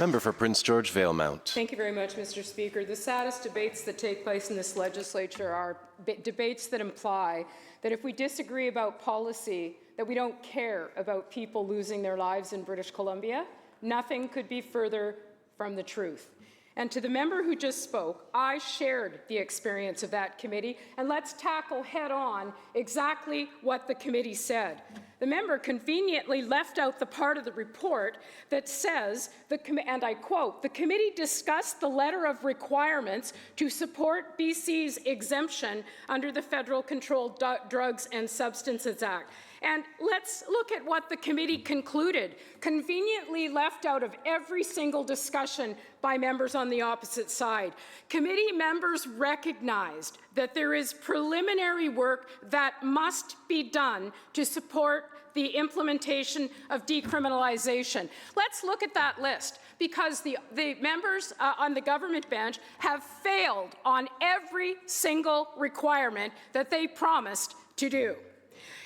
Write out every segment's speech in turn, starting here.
Member for Prince George Valemount. Thank you very much, Mr. Speaker. The saddest debates that take place in this legislature are debates that imply that if we disagree about policy, that we don't care about people losing their lives in British Columbia. Nothing could be further from the truth. And to the member who just spoke, I shared the experience of that committee, and let's tackle head-on exactly what the committee said. The member conveniently left out the part of the report that says, and I quote, "The committee discussed the letter of requirements to support BC's exemption under the Federal Controlled Drugs and Substances Act." And let's look at what the committee concluded, conveniently left out of every single discussion by members on the opposite side. Committee members recognized that there is preliminary work that must be done to support the implementation of decriminalization. Let's look at that list, because the members on the government bench have failed on every single requirement that they promised to do.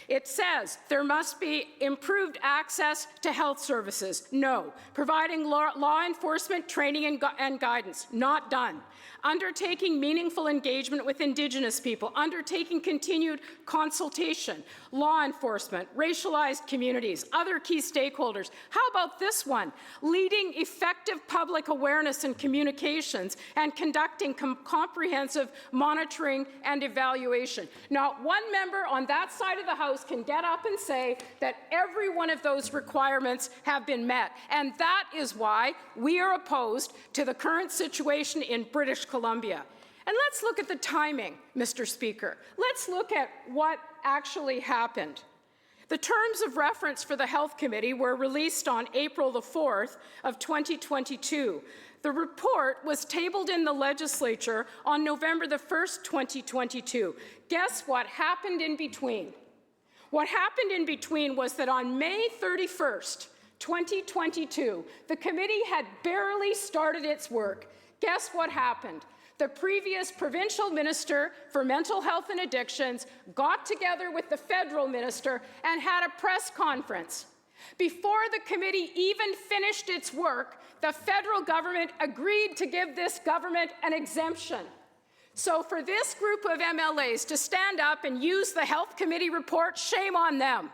It says there must be improved access to health services. No. Providing law enforcement training and guidance. Not done. Undertaking meaningful engagement with Indigenous people. Undertaking continued consultation. Law enforcement, racialized communities, other key stakeholders. How about this one? Leading effective public awareness and communications and conducting comprehensive monitoring and evaluation. Not one member on that side of the House can get up and say that every one of those requirements have been met. And that is why we are opposed to the current situation in British Columbia. And let's look at the timing, Mr. Speaker. Let's look at what actually happened. The terms of reference for the Health Committee were released on April the 4th of 2022. The report was tabled in the legislature on November the 1st, 2022. Guess what happened in between? What happened in between was that on May 31st, 2022, the committee had barely started its work. Guess what happened? The previous provincial minister for mental health and addictions got together with the federal minister and had a press conference. Before the committee even finished its work, the federal government agreed to give this government an exemption. So for this group of MLAs to stand up and use the Health Committee report, shame on them.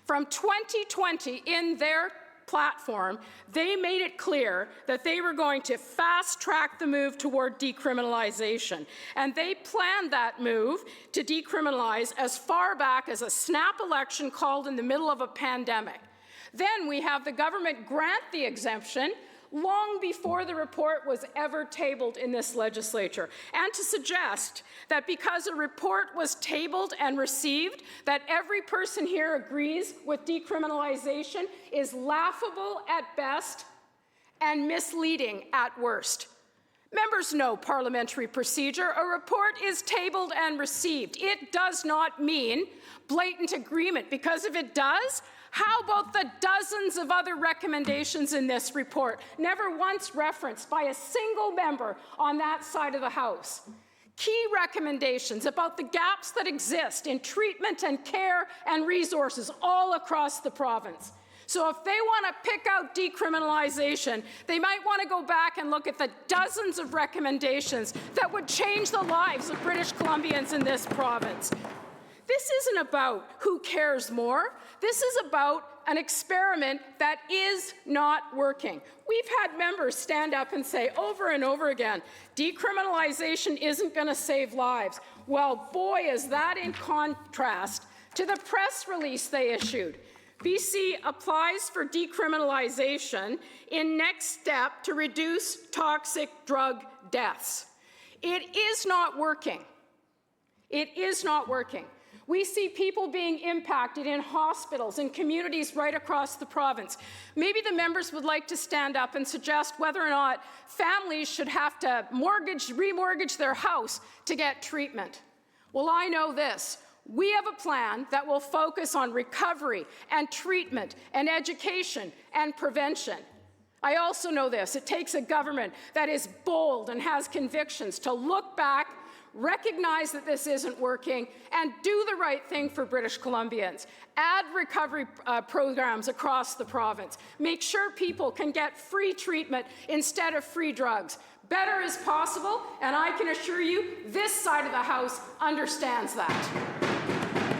From 2020, in their platform, they made it clear that they were going to fast-track the move toward decriminalization. And they planned that move to decriminalize as far back as a snap election called in the middle of a pandemic. Then we have the government grant the exemption long before the report was ever tabled in this legislature. And to suggest that because a report was tabled and received, that every person here agrees with decriminalization is laughable at best and misleading at worst. Members know parliamentary procedure. A report is tabled and received. It does not mean blatant agreement, because if it does, how about the dozens of other recommendations in this report, never once referenced by a single member on that side of the House? Key recommendations about the gaps that exist in treatment and care and resources all across the province. So if they want to pick out decriminalization, they might want to go back and look at the dozens of recommendations that would change the lives of British Columbians in this province. This isn't about who cares more. This is about an experiment that is not working. We've had members stand up and say over and over again, decriminalization isn't going to save lives. Well, boy, is that in contrast to the press release they issued. BC applies for decriminalization in next step to reduce toxic drug deaths. It is not working. It is not working. We see people being impacted in hospitals and communities right across the province. Maybe the members would like to stand up and suggest whether or not families should have to remortgage their house to get treatment. Well, I know this. We have a plan that will focus on recovery and treatment and education and prevention. I also know this. It takes a government that is bold and has convictions to look back, recognize that this isn't working, and do the right thing for British Columbians. Add recovery programs across the province. Make sure people can get free treatment instead of free drugs. Better is possible, and I can assure you this side of the House understands that.